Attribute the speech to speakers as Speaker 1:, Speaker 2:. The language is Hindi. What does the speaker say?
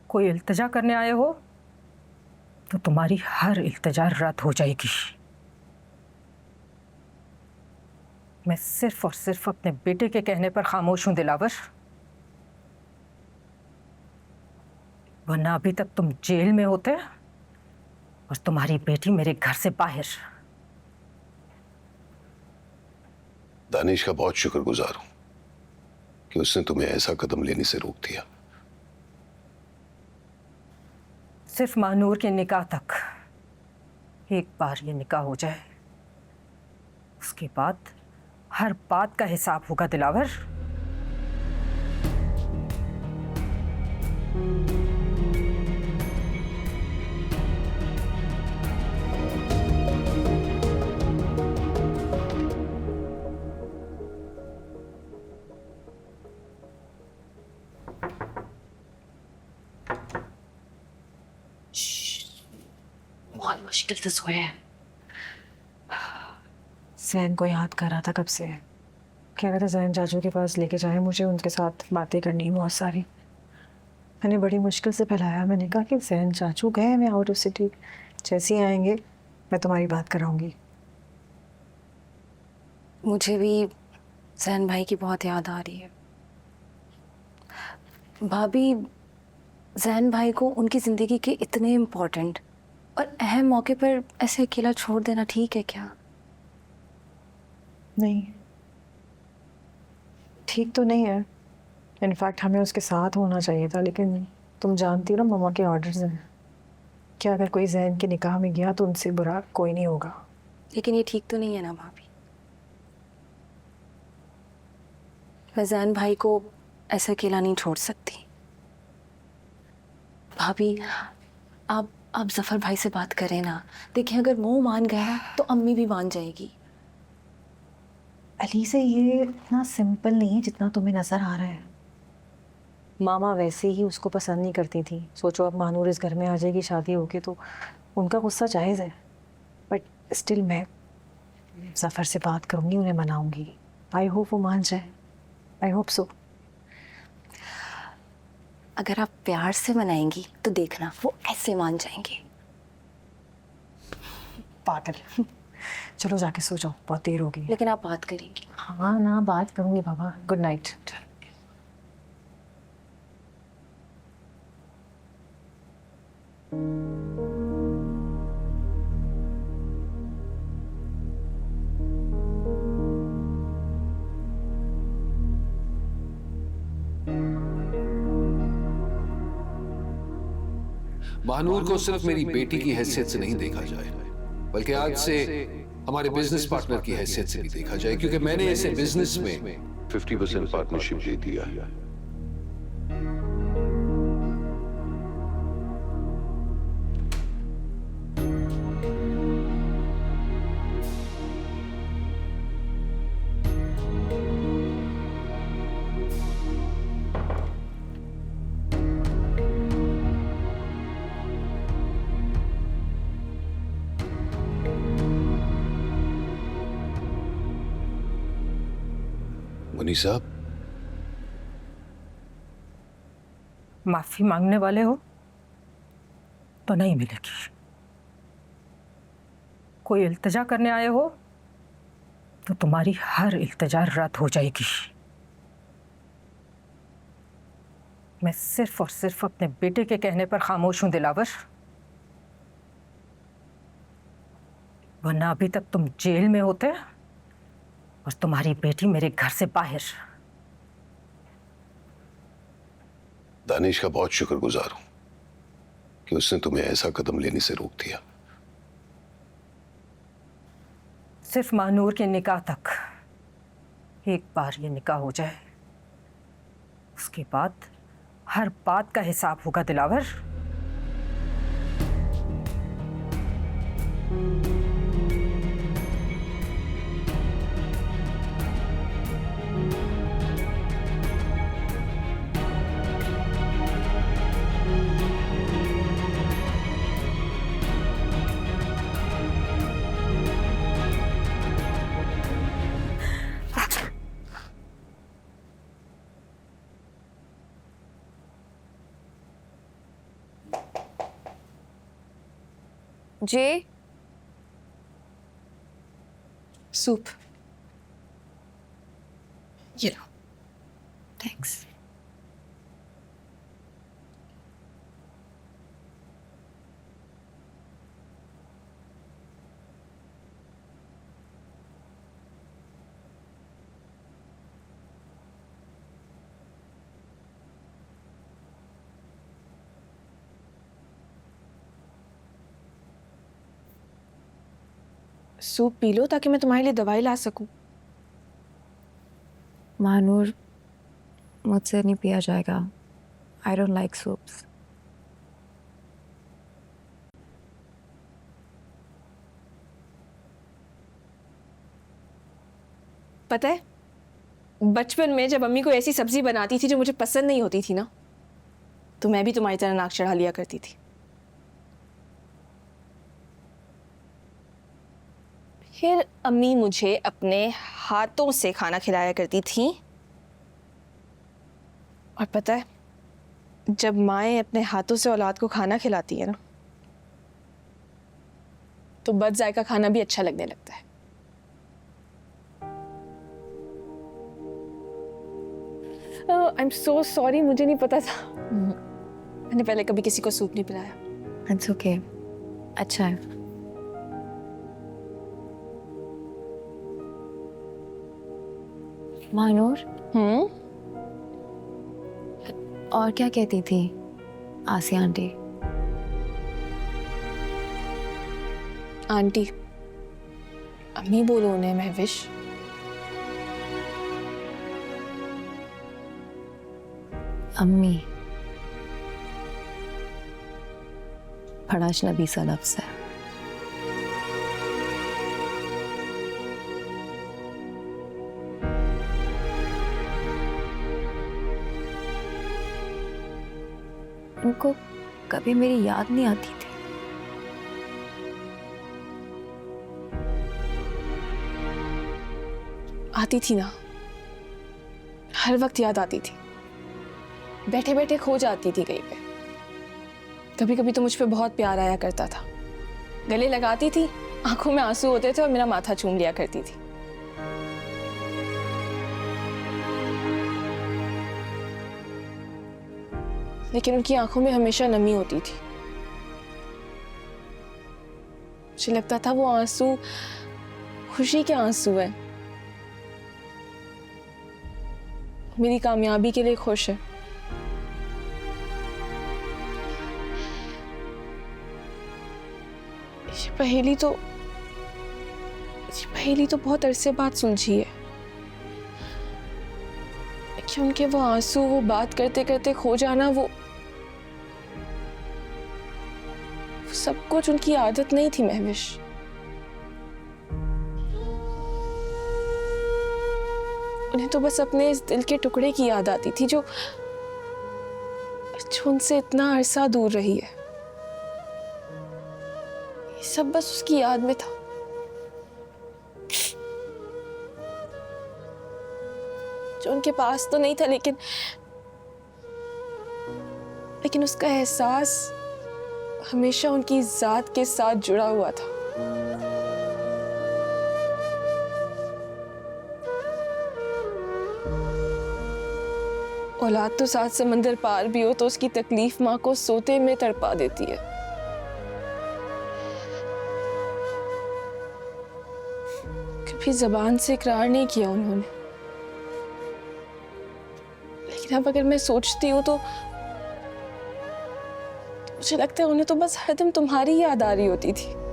Speaker 1: कोई इल्तिजा करने आए हो तो तुम्हारी हर इल्तिजा रद्द हो जाएगी। मैं सिर्फ और सिर्फ अपने बेटे के कहने पर खामोश हूं दिलावर, वरना अभी तक तुम जेल में होते और तुम्हारी बेटी मेरे घर से बाहर।
Speaker 2: दानिश का बहुत शुक्रगुजार हूं कि उसने तुम्हें ऐसा कदम लेने से रोक दिया।
Speaker 1: सिर्फ मानूर के निकाह तक, एक बार ये निकाह हो जाए उसके बाद हर बात का हिसाब होगा दिलावर।
Speaker 3: बहुत मुश्किल से सोए हैं।
Speaker 4: जैन को याद कर रहा था कब से, कह रहा था जैन चाचू के पास लेके जाए मुझे, उनके साथ बातें करनी बहुत सारी। मैंने बड़ी मुश्किल से फैलाया, मैंने कहा कि जैन चाचू गए मैं आउट ऑफ सिटी, जैसे ही आएंगे मैं तुम्हारी बात कराऊंगी।
Speaker 3: मुझे भी जैन भाई की बहुत याद आ रही है। भाभी, जैन भाई को उनकी ज़िंदगी के इतने इम्पोर्टेंट और अहम मौके पर ऐसे अकेला छोड़ देना ठीक है क्या?
Speaker 4: नहीं, ठीक तो नहीं है। इनफैक्ट हमें उसके साथ होना चाहिए था, लेकिन तुम जानती हो ना मम्मा के ऑर्डर्स हैं कि अगर कोई जैन के निकाह में गया तो उनसे बुरा कोई नहीं होगा।
Speaker 3: लेकिन ये ठीक तो नहीं है ना भाभी। मैं जैन भाई को ऐसे अकेला नहीं छोड़ सकती। भाभी, आप जफर भाई से बात करें ना। देखिए, अगर वो मान गया तो अम्मी भी मान जाएगी।
Speaker 4: अली से ये इतना सिंपल नहीं है जितना तुम्हें नजर आ रहा है। मामा वैसे ही उसको पसंद नहीं करती थी। सोचो अब मानूर इस घर में आ जाएगी शादी होके तो उनका गुस्सा जायज़ है, बट स्टिल मैं जफ़र से बात करूँगी, उन्हें मनाऊंगी। आई होप वो मान जाए, आई होप सो।
Speaker 3: अगर आप प्यार से मनाएंगी तो देखना वो ऐसे मान जाएंगे।
Speaker 4: पागल। चलो जाके सो जाओ, बहुत देर हो गई।
Speaker 3: लेकिन आप बात करेंगी?
Speaker 4: हाँ ना, बात करूँगी बाबा। Good night.
Speaker 2: महानूर को सिर्फ मेरी बेटी की हैसियत से नहीं देखा जाए, बल्कि आज से हमारे बिजनेस पार्टनर की हैसियत से भी देखा जाए, क्योंकि मैंने ऐसे बिजनेस में 50% पार्टनरशिप दे दिया है। मुनी साहब,
Speaker 1: माफी मांगने वाले हो तो नहीं मिलेगी। कोई इल्तिजा करने आए हो तो तुम्हारी हर इल्तिजा रद्द हो जाएगी। मैं सिर्फ और सिर्फ अपने बेटे के कहने पर खामोश हूं दिलावर, वरना अभी तक तुम जेल में होते और तुम्हारी बेटी मेरे घर से बाहर।
Speaker 2: दानिश का बहुत शुक्रगुजार हूं कि उसने तुम्हें ऐसा कदम लेने से रोक दिया।
Speaker 1: सिर्फ मानूर के निकाह तक, एक बार ये निकाह हो जाए उसके बाद हर बात का हिसाब होगा दिलावर।
Speaker 3: जे
Speaker 5: सूप ये लो।
Speaker 3: थैंक्स।
Speaker 5: सूप पी लो ताकि मैं तुम्हारे लिए दवाई ला सकूं।
Speaker 3: महानूर, मुझसे नहीं पिया जाएगा। I don't like soups.
Speaker 5: पता है, बचपन में जब अम्मी को ऐसी सब्जी बनाती थी जो मुझे पसंद नहीं होती थी ना, तो मैं भी तुम्हारी तरह नाक चढ़ा लिया करती थी। फिर अम्मी मुझे अपने हाथों से खाना खिलाया करती थी। और पता है, जब माएँ अपने हाथों से औलाद को खाना खिलाती है ना, तो बद जायका खाना भी अच्छा लगने लगता है। आई एम सो सॉरी, मुझे नहीं पता था। मैंने पहले कभी किसी को सूप नहीं पिलाया।
Speaker 3: It's okay. अच्छा है। महानूर, और क्या कहती थी आसिया आंटी?
Speaker 5: आंटी, अम्मी बोलो उन्हें महविश।
Speaker 3: अम्मी बड़ा अजनबी सा लफ्ज़ है। उनको कभी मेरी याद नहीं आती थी।
Speaker 5: आती थी ना, हर वक्त याद आती थी। बैठे बैठे खो जाती थी कहीं पे। कभी कभी तो मुझ पे बहुत प्यार आया करता था। गले लगाती थी, आंखों में आंसू होते थे और मेरा माथा चूम लिया करती थी। लेकिन उनकी आंखों में हमेशा नमी होती थी। मुझे लगता था वो आंसू खुशी के आंसू हैं, मेरी कामयाबी के लिए खुश है। ये पहेली तो बहुत अरसे बाद सुलझी है कि उनके वो आंसू, वो बात करते करते खो जाना, वो सब कुछ उनकी आदत नहीं थी महविश। उन्हें तो बस अपने इस दिल के टुकड़े की याद आती थी जो उनसे इतना अरसा दूर रही है। ये सब बस उसकी याद में था। जो उनके पास तो नहीं था, लेकिन उसका एहसास हमेशा उनकी जात के साथ जुड़ा हुआ था। औलाद तो 7 समंदर पार भी हो तो उसकी तकलीफ माँ को सोते में तड़पा देती है। कभी जबान से इकरार नहीं किया उन्होंने, लेकिन अब अगर मैं सोचती हूँ तो मुझे लगता है उन्हें तो बस हरदम तुम्हारी याद आ रही होती थी।